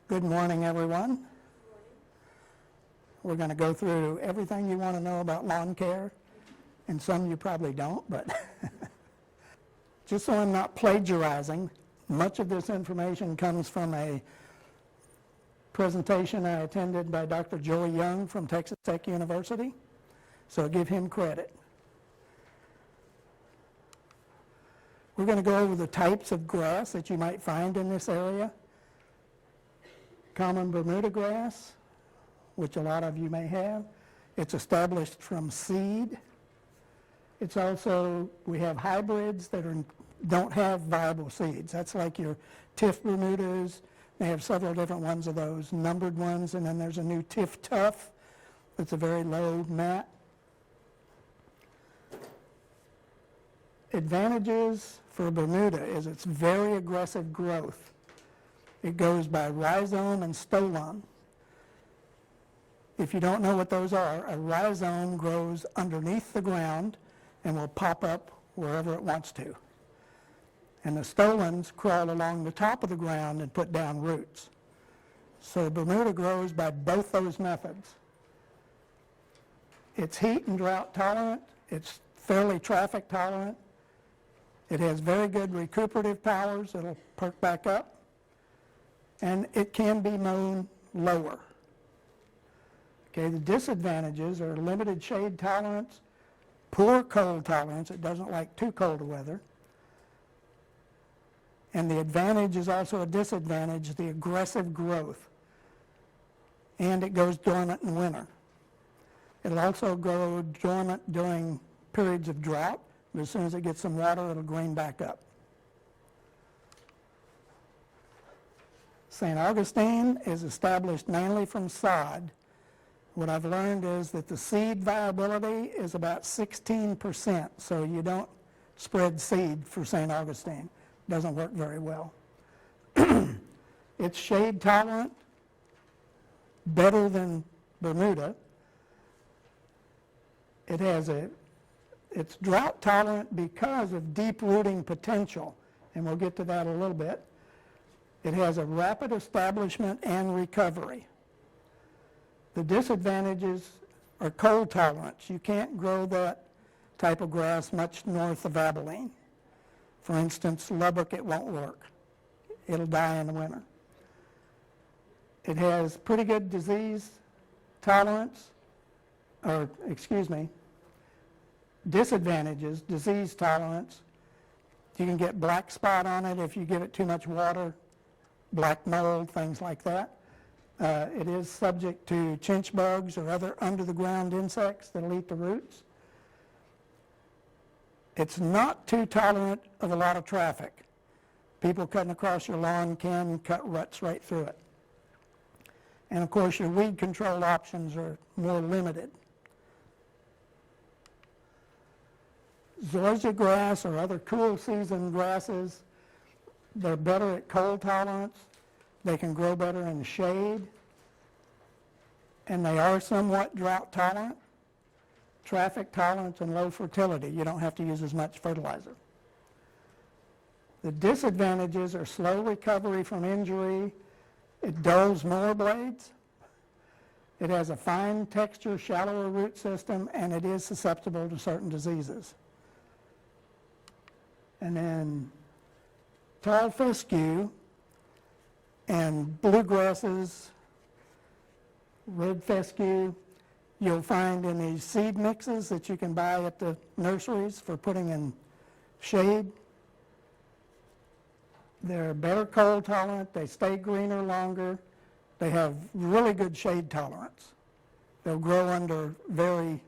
Good morning, everyone. We're going to go through everything you want to know about lawn care, and some you probably don't, but just so I'm not plagiarizing, much of this information comes from a presentation I attended by Dr. Joey Young from Texas Tech University, so give him credit. We're going to go over the types of grass that you might find in this area. Common Bermuda grass, which a lot of you may have. It's established from seed. It's also, we have hybrids that don't have viable seeds. That's like your Tiff Bermudas. They have several different ones of those, numbered ones, and then there's a new Tiff Tough that's a very low mat. Advantages for Bermuda is its very aggressive growth. It goes by rhizome and stolon. If you don't know what those are, a rhizome grows underneath the ground and will pop up wherever it wants to. And the stolons crawl along the top of the ground and put down roots. So Bermuda grows by both those methods. It's heat and drought tolerant. It's fairly traffic tolerant. It has very good recuperative powers. It'll perk back up. And it can be mown lower. Okay, the disadvantages are limited shade tolerance, poor cold tolerance. It doesn't like too cold a weather. And the advantage is also a disadvantage, the aggressive growth. And it goes dormant in winter. It'll also go dormant during periods of drought, but as soon as it gets some water, it'll green back up. St. Augustine is established mainly from sod. What I've learned is that the seed viability is about 16%, so you don't spread seed for St. Augustine. It doesn't work very well. It's shade tolerant, better than Bermuda. It's drought tolerant because of deep rooting potential, and we'll get to that a little bit. It has a rapid establishment and recovery. The disadvantages are cold tolerance. You can't grow that type of grass much north of Abilene. For instance, Lubbock, it won't work. It'll die in the winter. It has pretty good disease tolerance, disadvantages, disease tolerance. You can get black spot on it if you give it too much water, black mold, things like that. It is subject to chinch bugs or other under-the-ground insects that'll eat the roots. It's not too tolerant of a lot of traffic. People cutting across your lawn can cut ruts right through it. And of course, your weed control options are more limited. Zoysia grass or other cool season grasses, they're better at cold tolerance. They can grow better in the shade. And they are somewhat drought tolerant, traffic tolerance, and low fertility. You don't have to use as much fertilizer. The disadvantages are slow recovery from injury. It dulls mower blades. It has a fine texture, shallower root system, and it is susceptible to certain diseases. And then tall fescue and bluegrasses, red fescue, you'll find in these seed mixes that you can buy at the nurseries for putting in shade. They're better cold tolerant, they stay greener longer, they have really good shade tolerance. They'll grow under very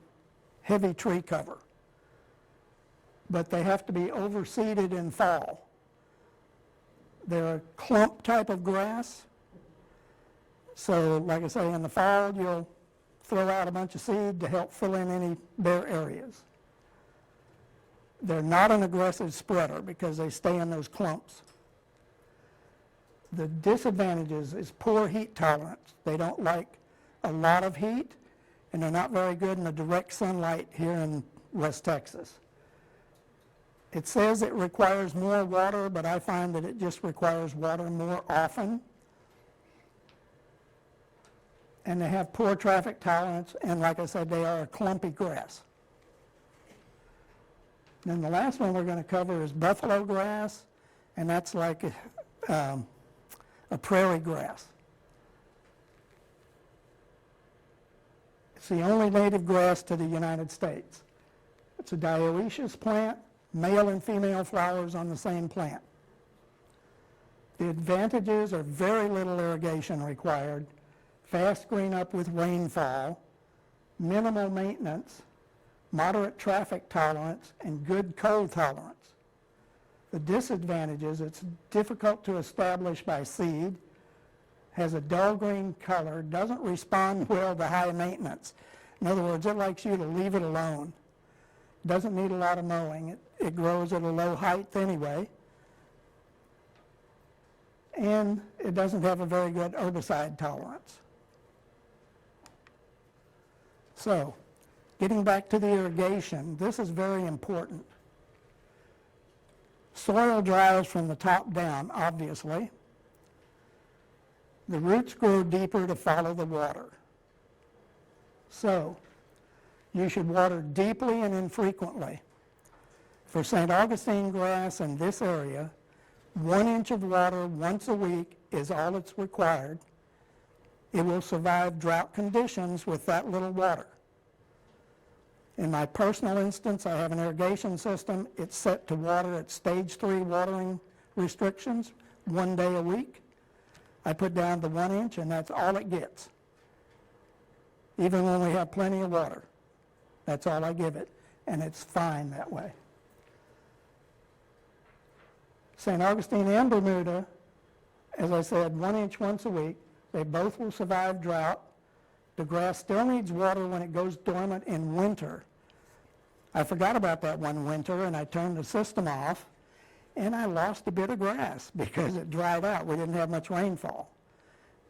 heavy tree cover. But they have to be overseeded in fall. They're a clump type of grass. So, like I say, in the fall, you'll throw out a bunch of seed to help fill in any bare areas. They're not an aggressive spreader because they stay in those clumps. The disadvantages is poor heat tolerance. They don't like a lot of heat, and they're not very good in the direct sunlight here in West Texas. It says it requires more water, but I find that it just requires water more often. and they have poor traffic tolerance, and like I said, they are a clumpy grass. Then the last one we're going to cover is buffalo grass, and that's like a prairie grass. It's the only native grass to the United States. It's a dioecious plant, male and female flowers on the same plant. The advantages are very little irrigation required, fast green up with rainfall, minimal maintenance, moderate traffic tolerance, and good cold tolerance. The disadvantages, it's difficult to establish by seed, has a dull green color, doesn't respond well to high maintenance. In other words, it likes you to leave it alone. Doesn't need a lot of mowing. It grows at a low height anyway. And it doesn't have a very good herbicide tolerance. So, getting back to the irrigation, this is very important. Soil dries from the top down, obviously. The roots grow deeper to follow the water. So, you should water deeply and infrequently. For St. Augustine grass in this area, 1 inch of water once a week is all that's required. It will survive drought conditions with that little water. In my personal instance, I have an irrigation system. It's set to water at stage 3 watering restrictions, 1 day a week. I put down the 1 inch, and that's all it gets. Even when we have plenty of water, that's all I give it, and it's fine that way. St. Augustine and Bermuda, as I said, 1 inch once a week. They both will survive drought. The grass still needs water when it goes dormant in winter. I forgot about that one winter, and I turned the system off, and I lost a bit of grass because it dried out. We didn't have much rainfall.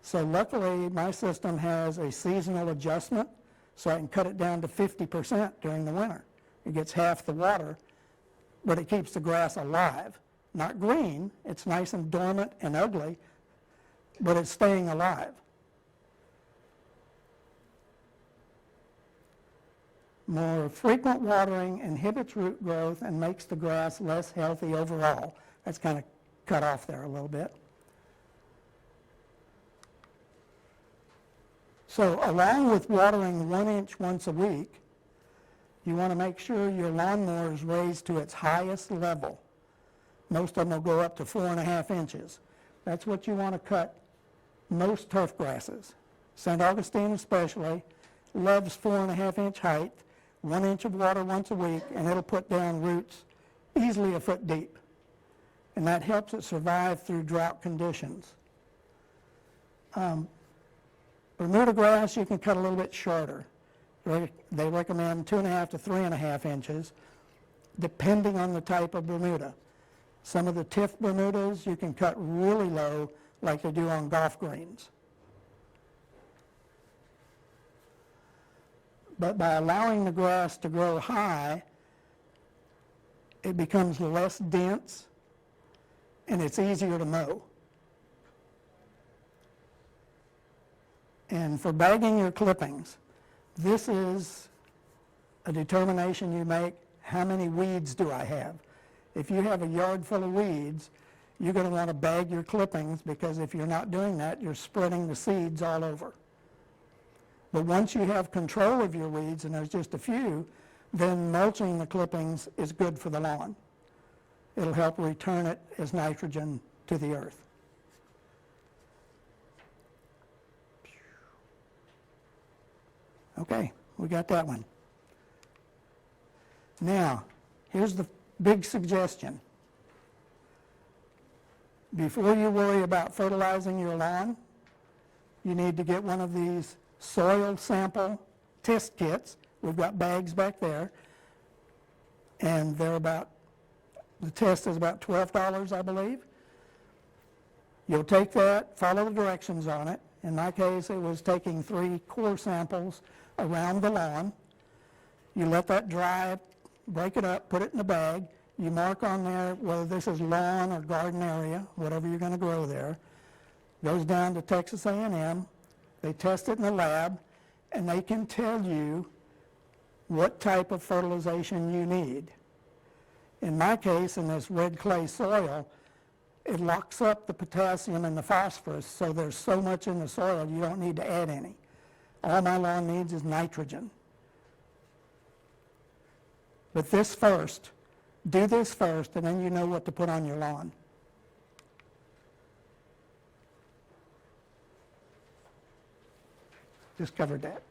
So luckily, my system has a seasonal adjustment, so I can cut it down to 50% during the winter. It gets half the water, but it keeps the grass alive. Not green, it's nice and dormant and ugly, but it's staying alive. More frequent watering inhibits root growth and makes the grass less healthy overall. That's kind of cut off there a little bit. So along with watering 1 inch once a week, you want to make sure your lawnmower is raised to its highest level. Most of them will go up to 4.5 inches. That's what you want to cut most turf grasses. St. Augustine especially loves 4.5 inch height, 1 inch of water once a week, and it'll put down roots easily a foot deep. And that helps it survive through drought conditions. Bermuda grass you can cut a little bit shorter. They recommend 2.5 to 3.5 inches, depending on the type of Bermuda. Some of the Tiff Bermudas you can cut really low, like they do on golf greens. But by allowing the grass to grow high, it becomes less dense and it's easier to mow. And for bagging your clippings, this is a determination you make, how many weeds do I have? If you have a yard full of weeds, you're going to want to bag your clippings, because if you're not doing that, you're spreading the seeds all over. But once you have control of your weeds, and there's just a few, then mulching the clippings is good for the lawn. It'll help return it as nitrogen to the earth. Okay, we got that one. Now, here's the big suggestion. Before you worry about fertilizing your lawn, you need to get one of these soil sample test kits. We've got bags back there, and the test is about $12, I believe. You'll take that, follow the directions on it. In my case, it was taking 3 core samples around the lawn. You let that dry, break it up, put it in a bag. You mark on there whether this is lawn or garden area, whatever you're going to grow there. Goes down to Texas A&M. They test it in the lab, and they can tell you what type of fertilization you need. In my case, in this red clay soil, it locks up the potassium and the phosphorus, so there's so much in the soil you don't need to add any. All my lawn needs is nitrogen. But this first, do this first, and then you know what to put on your lawn. Just covered that.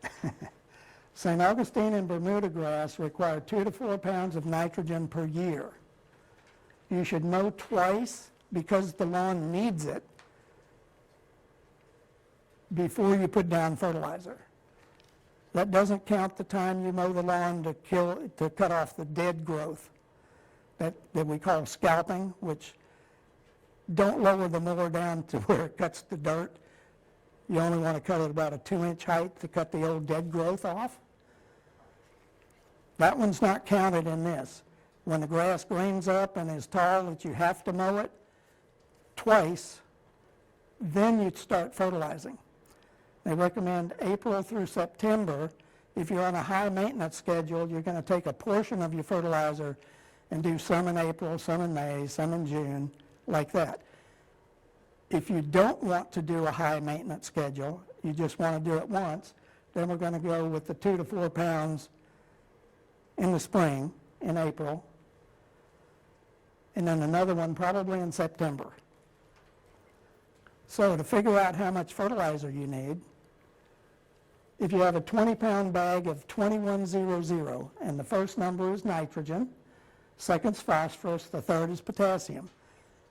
St. Augustine and Bermuda grass require 2 to 4 pounds of nitrogen per year. You should mow twice because the lawn needs it before you put down fertilizer. That doesn't count the time you mow the lawn to cut off the dead growth that we call scalping, which don't lower the mower down to where it cuts the dirt. You only want to cut it about a 2-inch height to cut the old dead growth off. That one's not counted in this. When the grass greens up and is tall that you have to mow it twice, then you'd start fertilizing. They recommend April through September. If you're on a high maintenance schedule, you're going to take a portion of your fertilizer and do some in April, some in May, some in June, like that. If you don't want to do a high maintenance schedule, you just want to do it once, then we're going to go with the 2 to 4 pounds in the spring, in April, and then another one probably in September. So to figure out how much fertilizer you need, if you have a 20-pound bag of 2100, and the first number is nitrogen, second's phosphorus, the third is potassium.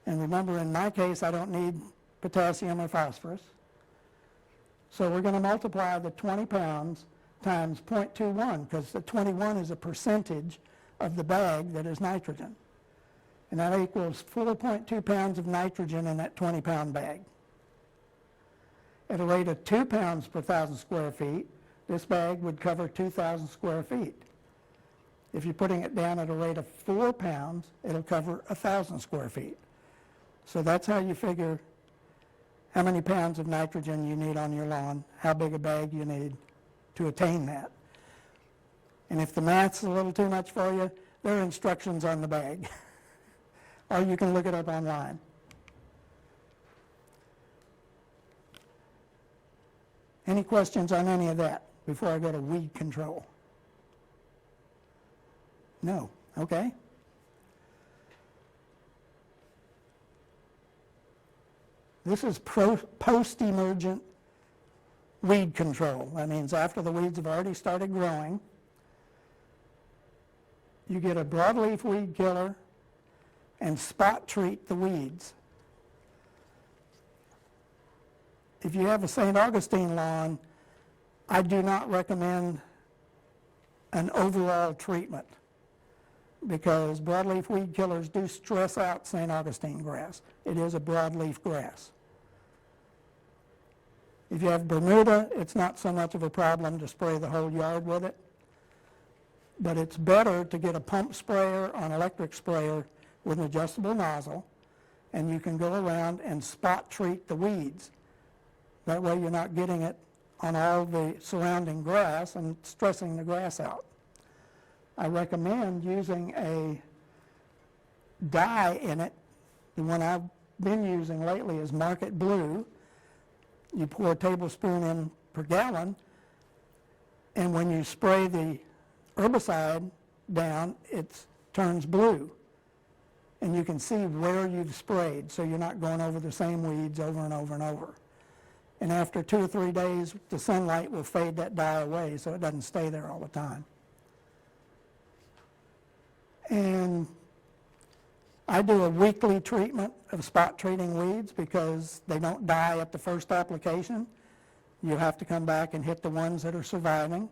And remember, in my case, I don't need potassium or phosphorus. So we're going to multiply the 20 pounds times 0.21, because the 21 is a percentage of the bag that is nitrogen. And that equals 4.2 pounds of nitrogen in that 20-pound bag. At a rate of 2 pounds per 1,000 square feet, this bag would cover 2,000 square feet. If you're putting it down at a rate of 4 pounds, it'll cover 1,000 square feet. So that's how you figure how many pounds of nitrogen you need on your lawn, how big a bag you need to attain that. And if the math's a little too much for you, there are instructions on the bag. Or you can look it up online. Any questions on any of that before I go to weed control? No? Okay. This is post-emergent weed control. That means after the weeds have already started growing, you get a broadleaf weed killer and spot treat the weeds. If you have a St. Augustine lawn, I do not recommend an overall treatment, because broadleaf weed killers do stress out St. Augustine grass. It is a broadleaf grass. If you have Bermuda, it's not so much of a problem to spray the whole yard with it, but it's better to get a pump sprayer or an electric sprayer with an adjustable nozzle, and you can go around and spot treat the weeds. That way you're not getting it on all the surrounding grass and stressing the grass out. I recommend using a dye in it. The one I've been using lately is Market Blue. You pour a tablespoon in per gallon, and when you spray the herbicide down, it turns blue. And you can see where you've sprayed, so you're not going over the same weeds over and over and over. And after 2 or 3 days, the sunlight will fade that dye away, so it doesn't stay there all the time. And I do a weekly treatment of spot treating weeds because they don't die at the first application. You have to come back and hit the ones that are surviving.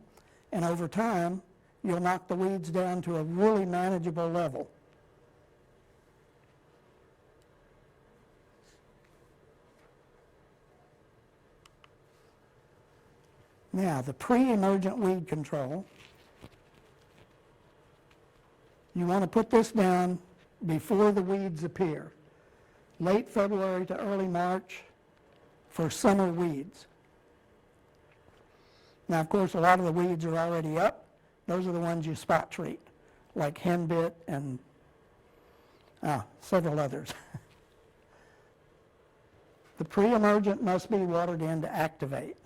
And over time, you'll knock the weeds down to a really manageable level. Now, the pre-emergent weed control, you want to put this down before the weeds appear, late February to early March for summer weeds. Now, of course, a lot of the weeds are already up. Those are the ones you spot treat, like henbit and several others. The pre-emergent must be watered in to activate.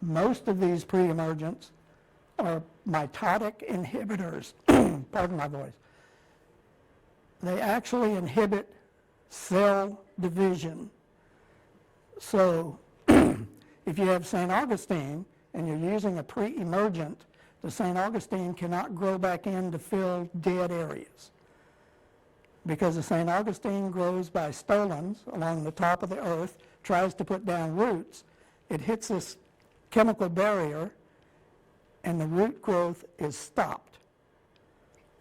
Most of these pre-emergents are mitotic inhibitors. Pardon my voice. They actually inhibit cell division. So if you have St. Augustine and you're using a pre-emergent, the St. Augustine cannot grow back in to fill dead areas. Because the St. Augustine grows by stolons along the top of the earth, tries to put down roots. It hits this chemical barrier, and the root growth is stopped.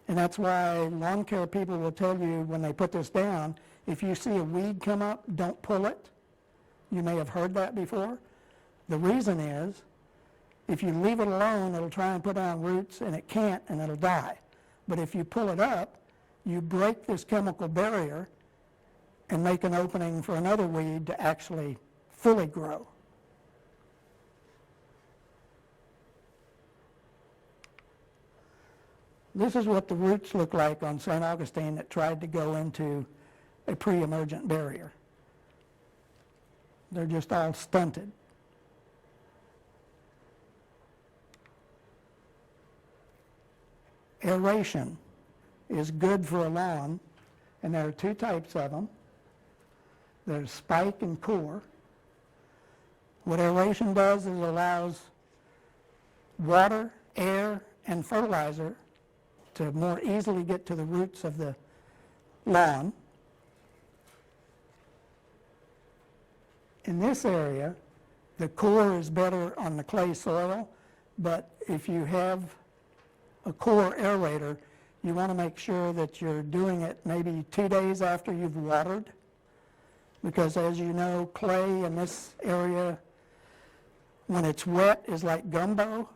And that's why lawn care people will tell you when they put this down, if you see a weed come up, don't pull it. You may have heard that before. The reason is, if you leave it alone, it'll try and put down roots, and it can't, and it'll die. But if you pull it up, you break this chemical barrier and make an opening for another weed to actually fully grow. This is what the roots look like on St. Augustine that tried to go into a pre-emergent barrier. They're just all stunted. Aeration is good for a lawn, and there are two types of them. There's spike and core. What aeration does is allows water, air, and fertilizer to more easily get to the roots of the lawn. In this area, the core is better on the clay soil, but if you have a core aerator, you want to make sure that you're doing it maybe 2 days after you've watered, because as you know, clay in this area, when it's wet, is like gumbo,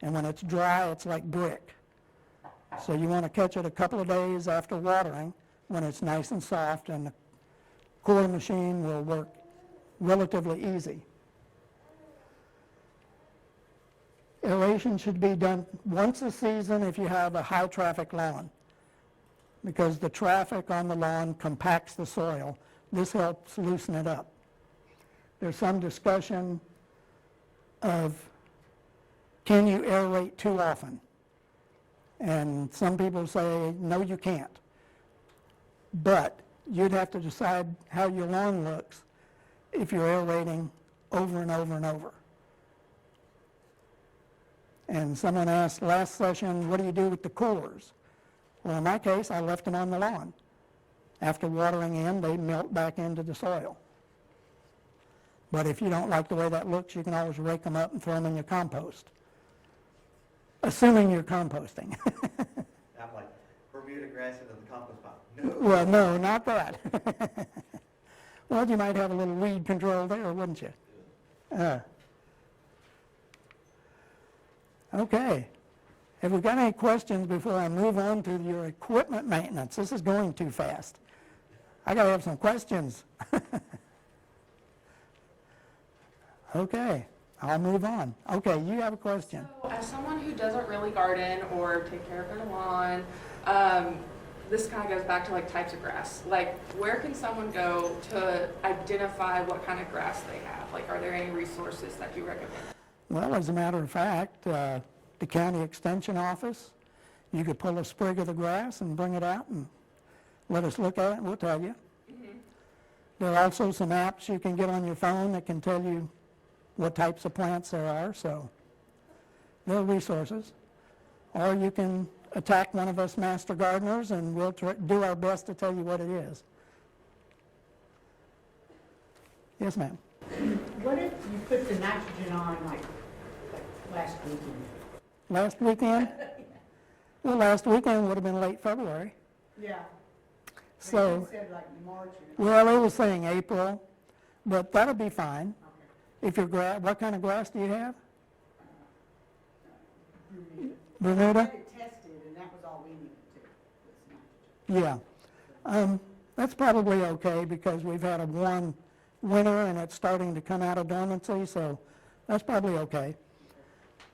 and when it's dry, it's like brick. So you want to catch it a couple of days after watering when it's nice and soft, and the core machine will work relatively easy. Aeration should be done once a season if you have a high traffic lawn, because the traffic on the lawn compacts the soil. This helps loosen it up. There's some discussion of, can you aerate too often? And some people say, no, you can't. But you'd have to decide how your lawn looks if you're aerating over and over and over. And someone asked last session, what do you do with the cores? Well, in my case, I left them on the lawn. After watering in, they melt back into the soil. But if you don't like the way that looks, you can always rake them up and throw them in your compost. Assuming you're composting. I'm like, Bermuda grass into the compost pile. No. Well, no, not that. Well, you might have a little weed control there, wouldn't you? Okay. Have we got any questions before I move on to your equipment maintenance? This is going too fast. I got to have some questions. Okay, I'll move on. Okay, you have a question. So, as someone who doesn't really garden or take care of their lawn, this kind of goes back to like types of grass. Like, where can someone go to identify what kind of grass they have? Like, are there any resources that you recommend? Well, as a matter of fact, the county extension office, you could pull a sprig of the grass and bring it out and let us look at it, and we'll tell you. Mm-hmm. There are also some apps you can get on your phone that can tell you what types of plants there are, so there are resources. Or you can attack one of us master gardeners and we'll do our best to tell you what it is. Yes, ma'am. What if you put the nitrogen on like last weekend? Last weekend? Well, last weekend would have been late February. Yeah. So, You said like March. well, it was saying April, but that'll be fine. If your grass, what kind of grass do you have? Bermuda? I had it tested, and that was all we needed to. Yeah. That's probably okay because we've had a warm winter and it's starting to come out of dormancy, so that's probably okay.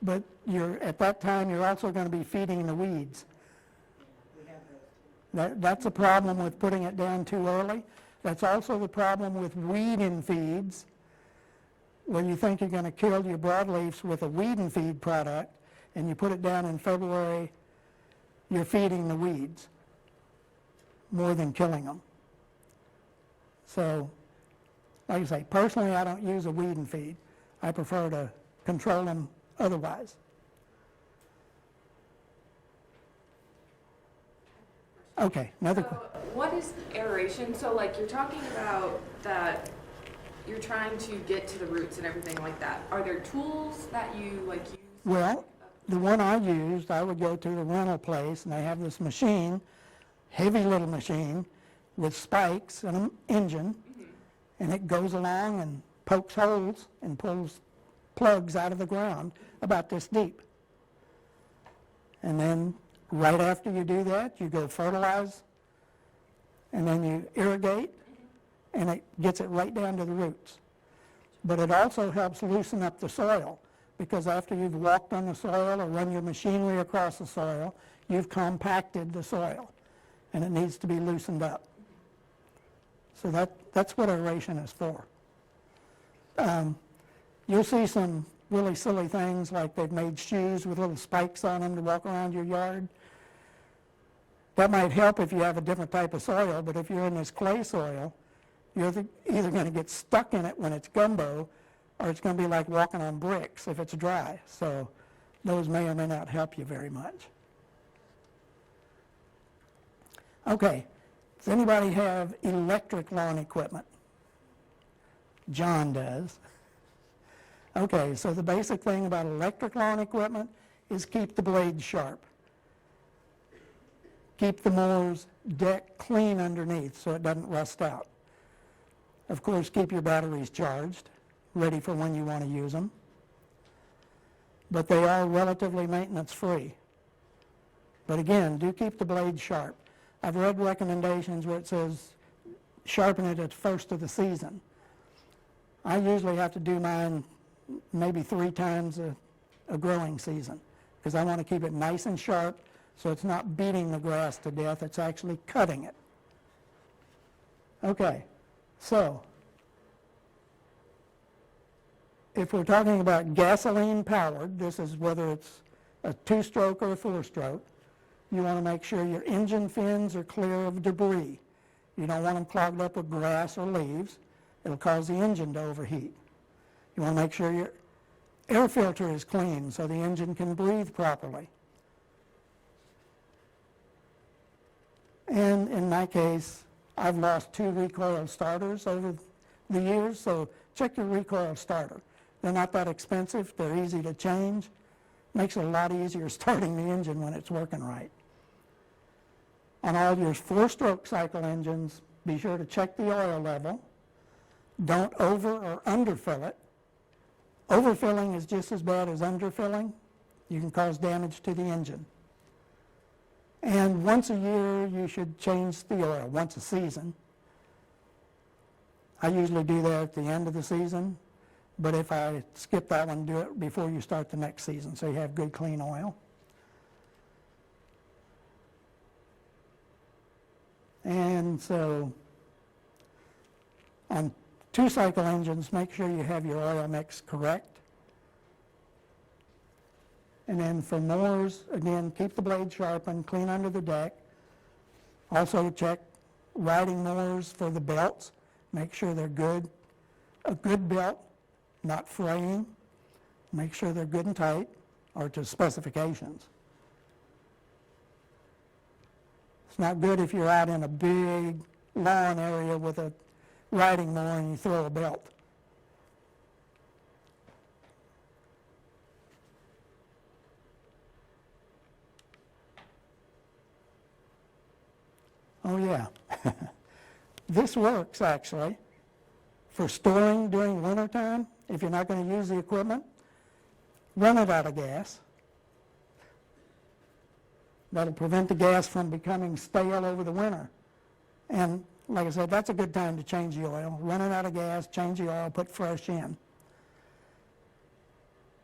But at that time, you're also going to be feeding the weeds. That's a problem with putting it down too early. That's also the problem with weed in feeds, where you think you're going to kill your broadleafs with a weed and feed product, and you put it down in February, you're feeding the weeds more than killing them. So, like I say, personally I don't use a weed and feed. I prefer to control them otherwise. Okay, another So question. what is aeration? So like you're talking about that you're trying to get to the roots and everything like that. Are there tools that you like use? Well, the one I used, I would go to the rental place, and they have this machine, heavy little machine, with spikes and an engine, and it goes along and pokes holes and pulls plugs out of the ground about this deep. And then right after you do that, you go fertilize, and then you irrigate, and it gets it right down to the roots. But it also helps loosen up the soil, because after you've walked on the soil or run your machinery across the soil, you've compacted the soil, and it needs to be loosened up. So that's what aeration is for. You'll see some really silly things, like they've made shoes with little spikes on them to walk around your yard. That might help if you have a different type of soil, but if you're in this clay soil, you're either going to get stuck in it when it's gumbo, or it's going to be like walking on bricks if it's dry. So those may or may not help you very much. Okay, does anybody have electric lawn equipment? John does. Okay, so the basic thing about electric lawn equipment is keep the blades sharp. Keep the mower's deck clean underneath so it doesn't rust out. Of course, keep your batteries charged, ready for when you want to use them. But they are relatively maintenance-free. But again, do keep the blade sharp. I've read recommendations where it says sharpen it at first of the season. I usually have to do mine maybe 3 times a growing season, because I want to keep it nice and sharp so it's not beating the grass to death, it's actually cutting it. Okay, so if we're talking about gasoline powered, this is whether it's a 2-stroke or a 4-stroke, you want to make sure your engine fins are clear of debris. You don't want them clogged up with grass or leaves. It'll cause the engine to overheat. You want to make sure your air filter is clean so the engine can breathe properly. And in my case, I've lost 2 recoil starters over the years, so check your recoil starter. They're not that expensive, they're easy to change. Makes it a lot easier starting the engine when it's working right. On all your 4-stroke cycle engines, be sure to check the oil level. Don't over or underfill it. Overfilling is just as bad as underfilling. You can cause damage to the engine. And once a year, you should change the oil, once a season. I usually do that at the end of the season, but if I skip that one, do it before you start the next season so you have good, clean oil. And so on 2-cycle engines, make sure you have your oil mix correct. And then for mowers, again, keep the blade sharpened, clean under the deck. Also check riding mowers for the belts. Make sure they're good. A good belt, not fraying. Make sure they're good and tight, or to specifications. It's not good if you're out in a big lawn area with a riding mower and you throw a belt. Oh yeah, this works actually for storing during wintertime. If you're not going to use the equipment, run it out of gas. That'll prevent the gas from becoming stale over the winter. And like I said, that's a good time to change the oil. Run it out of gas, change the oil, put fresh in.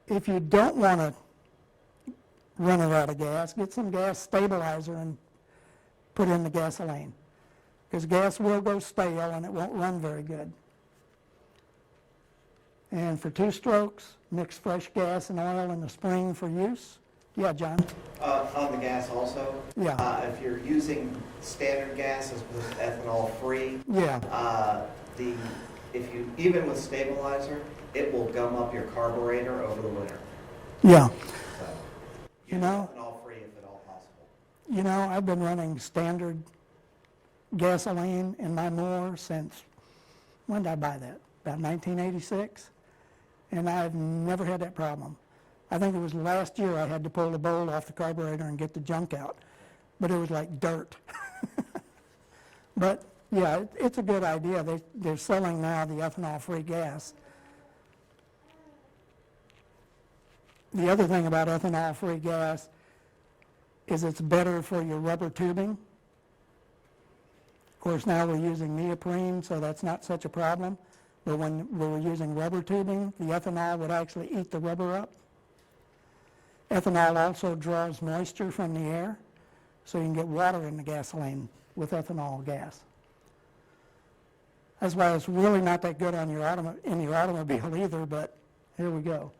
if you don't want to run it out of gas, get some gas stabilizer and put in the gasoline. Because gas will go stale and it won't run very good. And for 2 strokes, mix fresh gas and oil in the spring for use. Yeah, John? On the gas also? Yeah. If you're using standard gas as opposed to ethanol free, Yeah, if you, even with stabilizer, it will gum up your carburetor over the winter. yeah. So, You know, ethanol free if at all possible. You know, I've been running standard gasoline in my mower since, when did I buy that? About 1986? And I've never had that problem. I think it was last year I had to pull the bowl off the carburetor and get the junk out, but it was like dirt. But yeah, it's a good idea. They're selling now the ethanol-free gas. The other thing about ethanol-free gas is it's better for your rubber tubing. Of course, now we're using neoprene, so that's not such a problem. But when we were using rubber tubing, the ethanol would actually eat the rubber up. Ethanol also draws moisture from the air, so you can get water in the gasoline with ethanol gas. That's why it's really not that good on your in your automobile either, but here we go.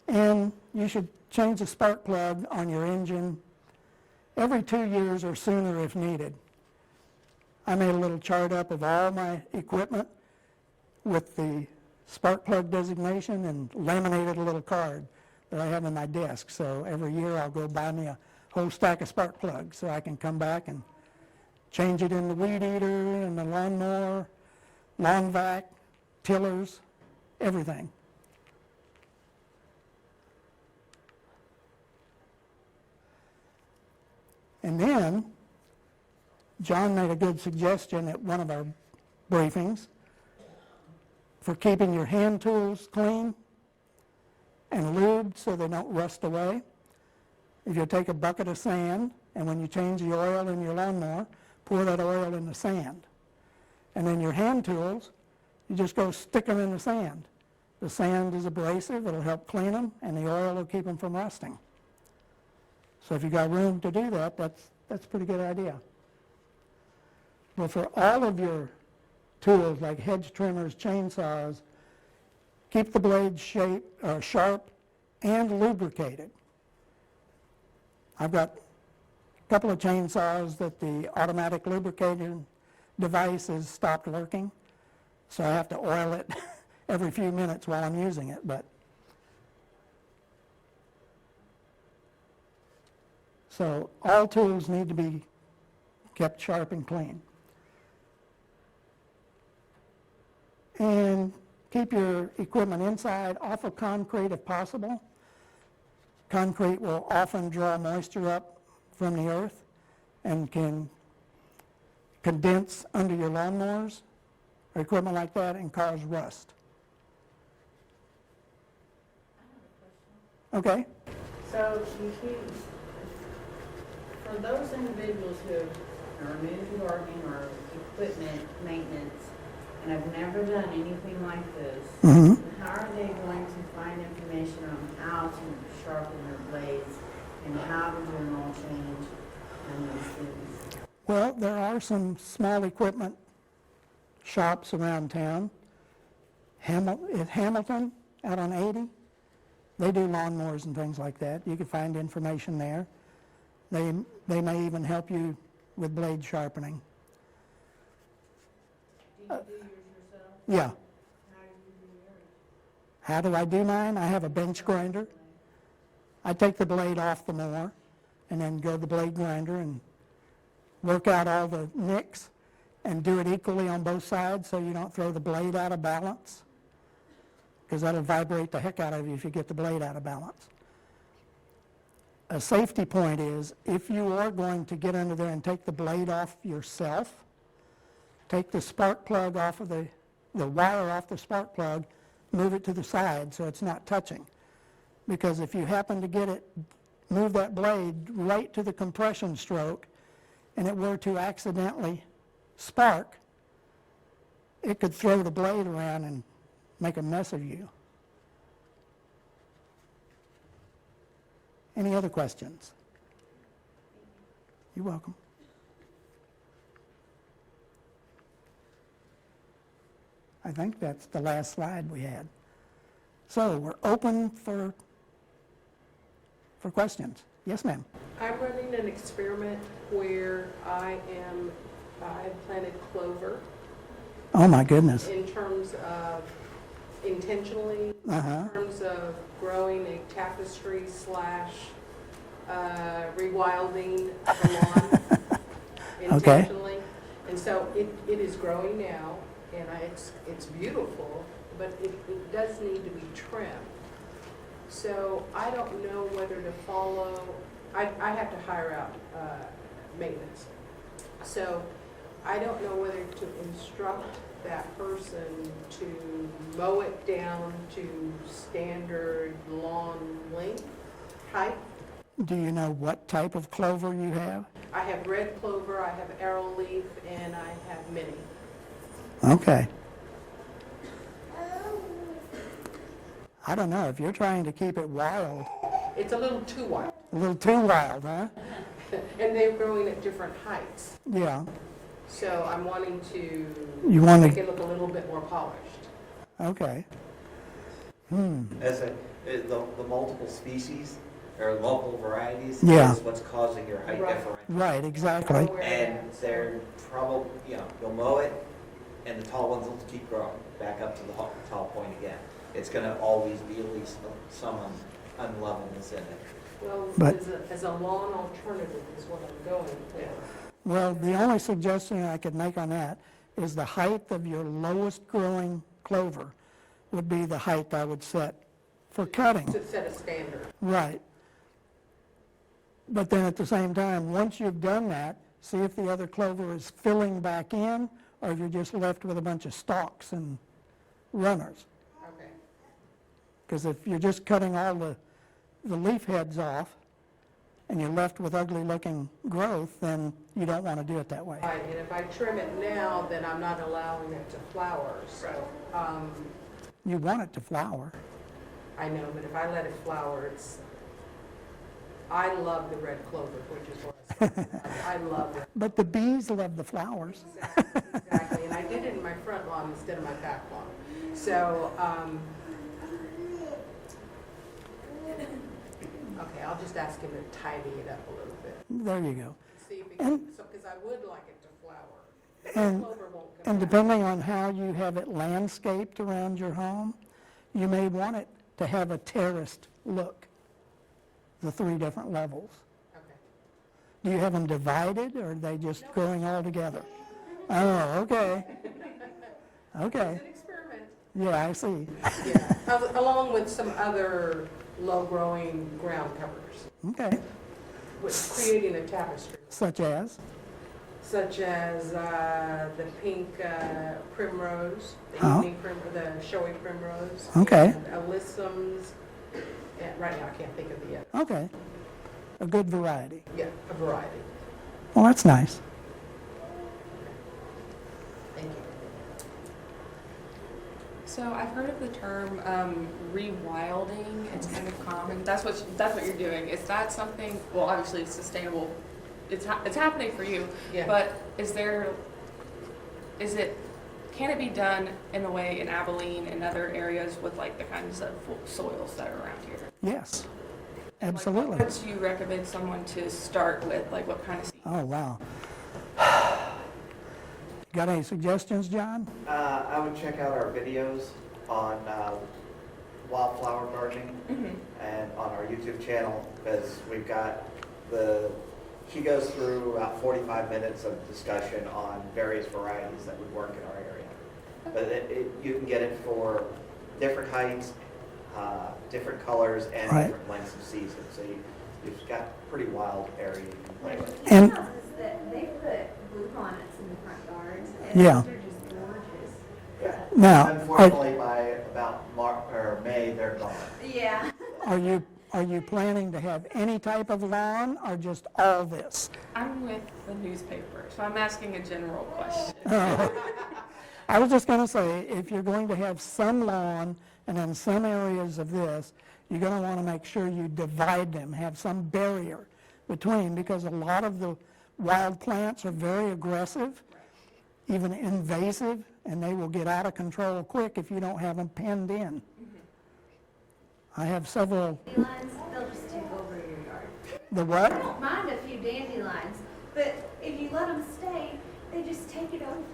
And you should change the spark plug on your engine every 2 years or sooner if needed. I made a little chart up of all my equipment with the spark plug designation and laminated a little card that I have in my desk. So every year I'll go buy me a whole stack of spark plugs so I can come back and change it in the weed eater and the lawnmower, lawn vac, tillers, everything. And then, John made a good suggestion at one of our briefings for keeping your hand tools clean and lubed so they don't rust away. If you take a bucket of sand, and when you change the oil in your lawnmower, pour that oil in the sand. And then your hand tools, you just go stick them in the sand. The sand is abrasive, it'll help clean them, and the oil will keep them from rusting. So if you got room to do that, that's a pretty good idea. But for all of your tools like hedge trimmers, chainsaws, keep the blades sharp and lubricated. I've got a couple of chainsaws that the automatic lubricating device has stopped working, so I have to oil it every few minutes while I'm using it. But so all tools need to be kept sharp and clean. And keep your equipment inside off of concrete if possible. Concrete will often draw moisture up from the earth and can condense under your lawnmowers or equipment like that and cause rust. Okay? So for those individuals who are new to gardening or equipment maintenance and have never done anything like this, how are they going to find information on how to sharpen their blades and how to do an oil change and those things? Well, there are some small equipment shops around town. At Hamilton, out on 80, they do lawnmowers and things like that. You can find information there. They may even help you with blade sharpening. Do you do yours yourself? Yeah. How do you do yours? How do I do mine? I have a bench grinder. I take the blade off the mower and then go to the blade grinder and work out all the nicks and do it equally on both sides so you don't throw the blade out of balance, because that'll vibrate the heck out of you if you get the blade out of balance. A safety point is, if you are going to get under there and take the blade off yourself, take the spark plug off of the wire off the spark plug, move it to the side so it's not touching. Because if you happen to move that blade right to the compression stroke and it were to accidentally spark, it could throw the blade around and make a mess of you. Any other questions? You're welcome. I think that's the last slide we had. So we're open for questions. Yes, ma'am. I'm running an experiment where I've planted clover Oh, my goodness. in terms of intentionally, Uh-huh. in terms of growing a tapestry slash rewilding the lawn Okay. intentionally. And so it is growing now, and it's beautiful, but it does need to be trimmed. So I don't know whether to follow, I have to hire out maintenance. So I don't know whether to instruct that person to mow it down to standard lawn length, height. Do you know what type of clover you have? I have red clover, I have arrowleaf, and I have mini. Okay. I don't know, if you're trying to keep it wild, It's a little too wild, a little too wild, huh? and they're growing at different heights. Yeah. So I'm wanting to You want make to, it look a little bit more polished. okay. As the multiple species or local varieties Yeah. is what's causing your height Right. differential. Right, exactly. And they're probably, you'll mow it, and the tall ones will keep growing back up to the tall point again. It's gonna always be at least some unlevelness in it. Well, But- as a lawn alternative is what I'm going for. Well, the only suggestion I could make on that is the height of your lowest growing clover would be the height I would set for cutting. To set a standard. Right. But then at the same time, once you've done that, see if the other clover is filling back in, or if you're just left with a bunch of stalks and runners. Okay. Because if you're just cutting all the leaf heads off, and you're left with ugly-looking growth, then you don't want to do it that way. Right, and if I trim it now, then I'm not allowing it to flower, so, You want it to flower. I know, but if I let it flower, I love the red clover, which is what I said. I love it. But the bees love the flowers. Exactly, and I did it in my front lawn instead of my back lawn. So, okay, I'll just ask him to tidy it up a little bit. There you go. See if it And- can, because I would like it to flower. The And- clover won't come And back. depending on how you have it landscaped around your home, you may want it to have a terraced look, the 3 different levels. Okay. Do you have them divided, or are they just growing all together? Oh, okay. Okay, It's an experiment. yeah, I see. Yeah, along with some other low-growing ground covers, Okay, with creating a tapestry, such as? such as the pink primrose, the Oh. evening the showy primrose. Okay. And alyssums, and right now I can't think of the other. Okay, a good variety. Yeah, a variety. Well, that's nice. Thank you. So I've heard of the term rewilding. It's kind of common. That's what you're doing. Is that something? Well, obviously it's sustainable. It's happening for you. Yeah. But can it be done in a way in Abilene and other areas with like the kinds of soils that are around here? Yes, Like, absolutely. what would you recommend someone to start with? Like what kind of seed? Oh, wow. Got any suggestions, John? I would check out our videos on wildflower gardening and on our YouTube channel, because we've got she goes through about 45 minutes of discussion on various varieties that would work in our area. But you can get it for different heights, different colors, and Right. different lengths of season. So you've got pretty wild area you can play with. And- Houses that they put bluebonnets in the front yards, and Yeah. they're just gorgeous. Yeah. Now, Unfortunately, by about May, they're gone. Yeah. are you planning to have any type of lawn, or just all this? I'm with the newspaper, so I'm asking a general question. I was just going to say, if you're going to have some lawn and then some areas of this, you're going to want to make sure you divide them, have some barrier between, because a lot of the wild plants are very aggressive, even invasive, and they will get out of control quick if you don't have them penned in. I have several, Dandelions, they'll just take over your yard. the I what? don't mind a few dandelions, but if you let them stay, they just take it over.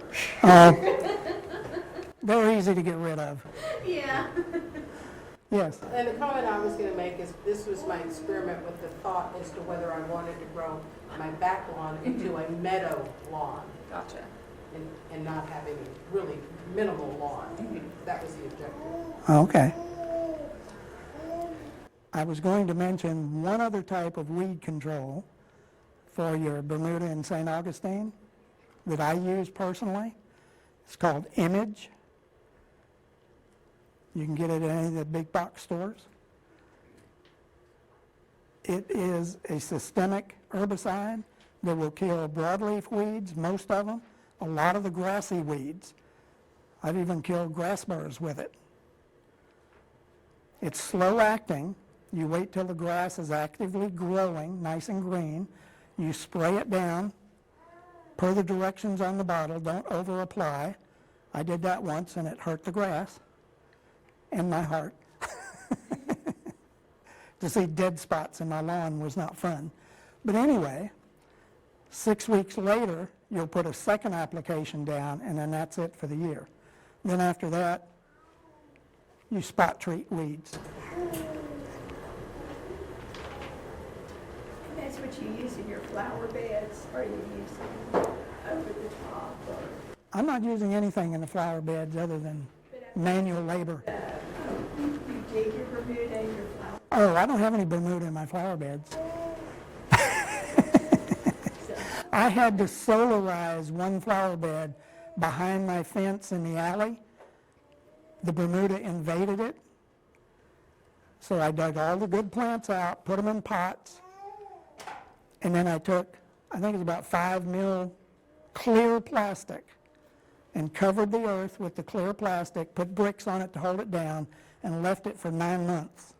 They're easy to get rid of. Yeah. Yes. And the comment I was gonna make is, this was my experiment with the thought as to whether I wanted to grow my back lawn into a meadow lawn Gotcha. and not have any really minimal lawn. That was the objective. Okay. I was going to mention one other type of weed control for your Bermuda and St. Augustine that I use personally. It's called Image. You can get it at any of the big box stores. It is a systemic herbicide that will kill broadleaf weeds, most of them, a lot of the grassy weeds. I've even killed grass burrs with it. It's slow acting. You wait till the grass is actively growing, nice and green. You spray it down per the directions on the bottle. Don't over apply. I did that once and it hurt the grass and my heart. To see dead spots in my lawn was not fun. But anyway, 6 weeks later, you'll put a second application down, and then that's it for the year. Then after that, you spot treat weeds. That's what you use in your flower beds, or you use over the top, or I'm not using anything in the flower beds other than manual labor. you dig your Bermuda and your flower. Oh, I don't have any Bermuda in my flower beds. I had to solarize one flower bed behind my fence in the alley. The Bermuda invaded it. So I dug all the good plants out, put them in pots, and then I took, I think it was about 5 mil clear plastic and covered the earth with the clear plastic, put bricks on it to hold it down, and left it for 9 months.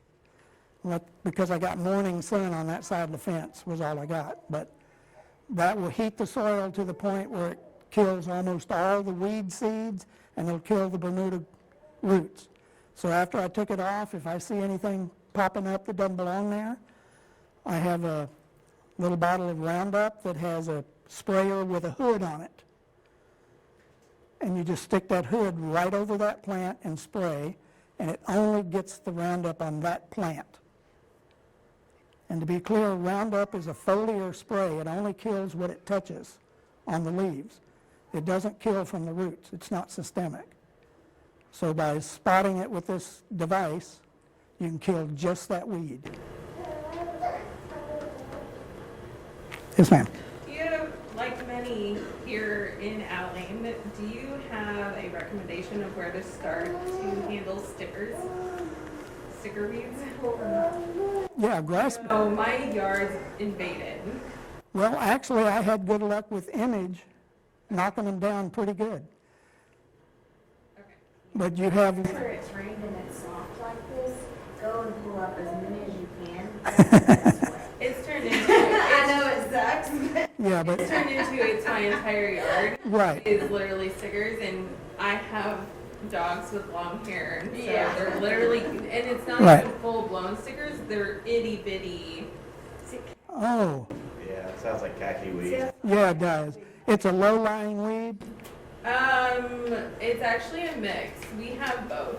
Because I got morning sun on that side of the fence was all I got. But that will heat the soil to the point where it kills almost all the weed seeds, and it'll kill the Bermuda roots. So after I took it off, if I see anything popping up that doesn't belong there, I have a little bottle of Roundup that has a sprayer with a hood on it. And you just stick that hood right over that plant and spray, and it only gets the Roundup on that plant. And to be clear, Roundup is a foliar spray. It only kills what it touches on the leaves. It doesn't kill from the roots. It's not systemic. So by spotting it with this device, you can kill just that weed. Yes, ma'am. You, like many here in Allen, do you have a recommendation of where to start to handle sticker weeds? Yeah, grass. Oh, my yard's invaded. Well, actually, I had good luck with Image, knocking them down pretty good. Okay. But you have, Where it's rained and it's soft like this, go and pull up as many as you can. It's turned I into, know it sucks, but yeah, but, it's turned into, it's my entire yard right. is literally stickers, and I have dogs with long hair, and so Yeah. they're literally, and it's not Right. even full-blown stickers, they're itty-bitty. Oh, Yeah, it sounds like khaki weed. yeah, it does. It's a low-lying weed? It's actually a mix. We have both.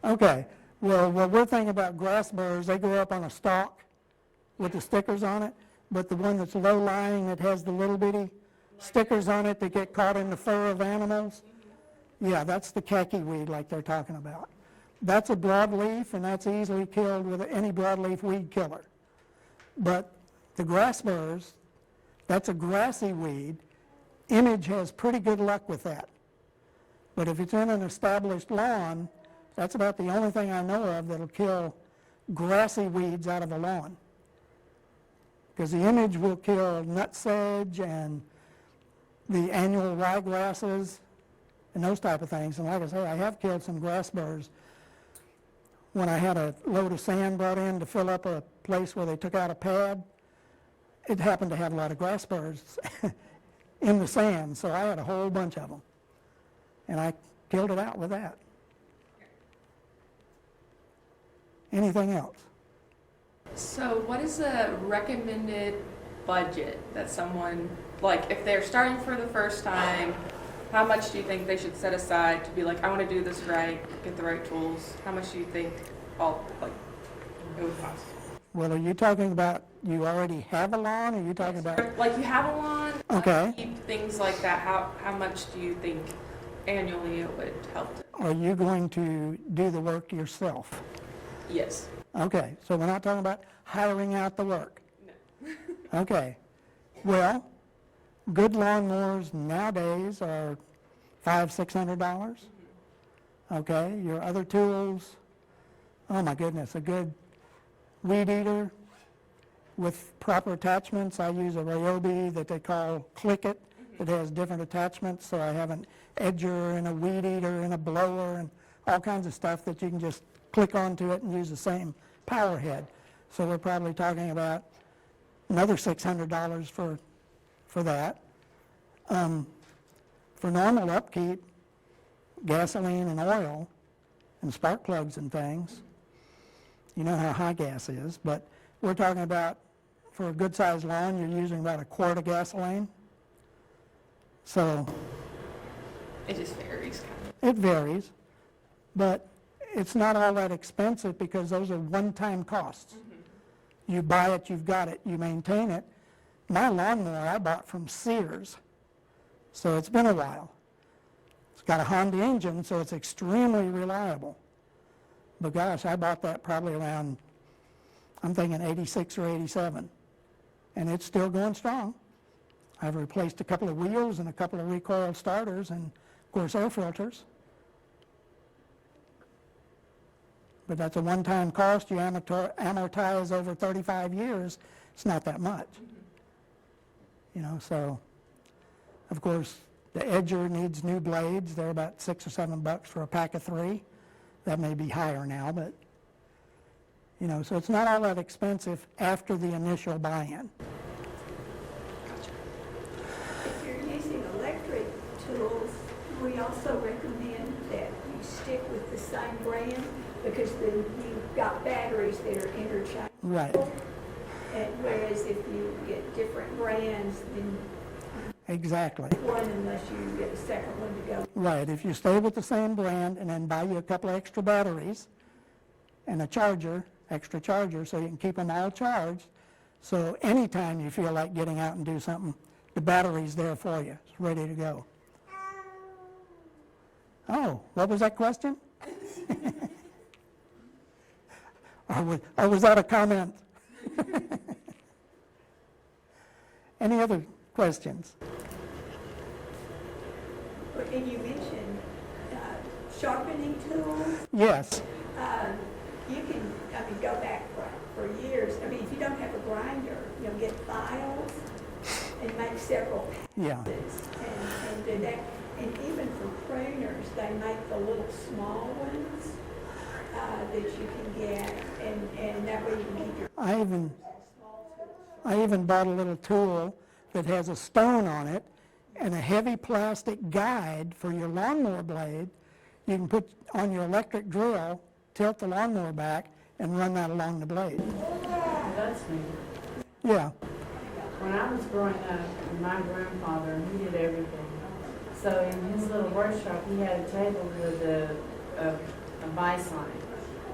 Okay. Well, what we're thinking about grass burrs, they grow up on a stalk with the stickers on it, but the one that's low-lying that has the little bitty stickers on it that get caught in the fur of animals, yeah, that's the khaki weed like they're talking about. That's a broadleaf, and that's easily killed with any broadleaf weed killer. But the grass burrs, that's a grassy weed. Image has pretty good luck with that. But if it's in an established lawn, that's about the only thing I know of that'll kill grassy weeds out of a lawn. Because the Image will kill nutsedge and the annual ryegrasses and those type of things. And like I say, I have killed some grass burrs when I had a load of sand brought in to fill up a place where they took out a pad, it happened to have a lot of grass birds in the sand, so I had a whole bunch of them. And I killed it out with that. Anything else? So what is a recommended budget that someone, like if they're starting for the first time, how much do you think they should set aside to be like, I want to do this right, get the right tools? How much do you think it would cost? Well, are you talking about you already have a lawn, or are you talking about, Like you have a lawn, Okay. upkeep, things like that, how much do you think annually it would help? are you going to do the work yourself? Yes. Okay, so we're not talking about hiring out the work. No. Okay, well, good lawnmowers nowadays are $500-600. Okay, your other tools, oh my goodness, a good weed eater with proper attachments. I use a Ryobi that they call Click It. It has different attachments, so I have an edger and a weed eater and a blower and all kinds of stuff that you can just click onto it and use the same power head. So we're probably talking about another $600 for that. For normal upkeep, gasoline and oil and spark plugs and things, you know how high gas is, but we're talking about, for a good-sized lawn, you're using about a quart of gasoline. So It just varies kind of. it varies, but it's not all that expensive because those are one-time costs. You buy it, you've got it, you maintain it. My lawnmower I bought from Sears, so it's been a while. It's got a Honda engine, so it's extremely reliable. But gosh, I bought that probably around, I'm thinking 86 or 87, and it's still going strong. I've replaced a couple of wheels and a couple of recoil starters and, of course, air filters. But that's a one-time cost. You amortize over 35 years. It's not that much. You know, so, of course, the edger needs new blades. They're about $6 or $7 for a pack of 3. That may be higher now, but, you know, so it's not all that expensive after the initial buy-in. If you're using electric tools, we also recommend that you stick with the same brand because then you've got batteries that are interchangeable. Right, And whereas if you get different brands, then exactly. one unless you get a second one to go. Right, if you stay with the same brand and then buy you a couple of extra batteries and a charger, extra charger, so you can keep them all charged, so anytime you feel like getting out and do something, the battery's there for you, it's ready to go. Oh, what was that question? Or was that a comment? Any other questions? And you mentioned sharpening tools. Yes, You can, go back for years. If you don't have a grinder, you'll get files and make several yeah, passes and do that. And even for pruners, they make the little small ones that you can get, and that way you can keep your I even small tools. I even bought a little tool that has a stone on it and a heavy plastic guide for your lawnmower blade. You can put on your electric drill, tilt the lawnmower back, and run that along the blade. That's me. Yeah, When I was growing up, my grandfather, he did everything. So in his little workshop, he had a table with a vise on it.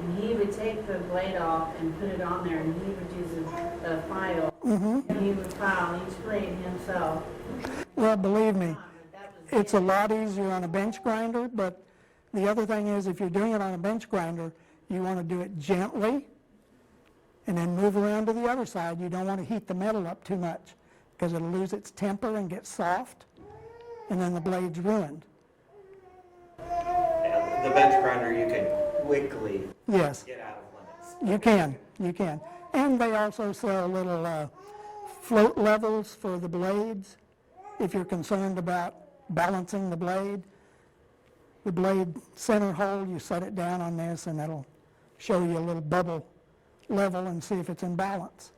And he would take the blade off and put it on there, and he would use a file. And he would file each blade himself. well, believe me, That was it's a lot easier on a bench grinder, but the other thing is if you're doing it on a bench grinder, you want to do it gently and then move around to the other side. You don't want to heat the metal up too much because it'll lose its temper and get soft, and then the blade's ruined. The bench grinder, you can quickly Yes, get out of limits. you can. And they also sell little float levels for the blades if you're concerned about balancing the blade. The blade center hole, you set it down on this and it'll show you a little bubble level and see if it's in balance.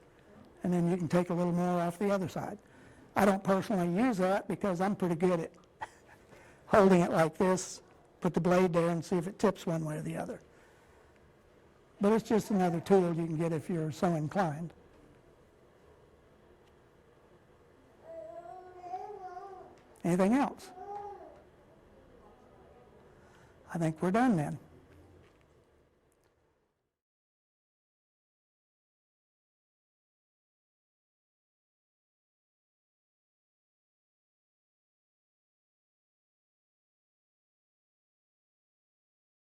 And then you can take a little more off the other side. I don't personally use that because I'm pretty good at holding it like this, put the blade there and see if it tips one way or the other. But it's just another tool you can get if you're so inclined. Anything else? I think we're done then.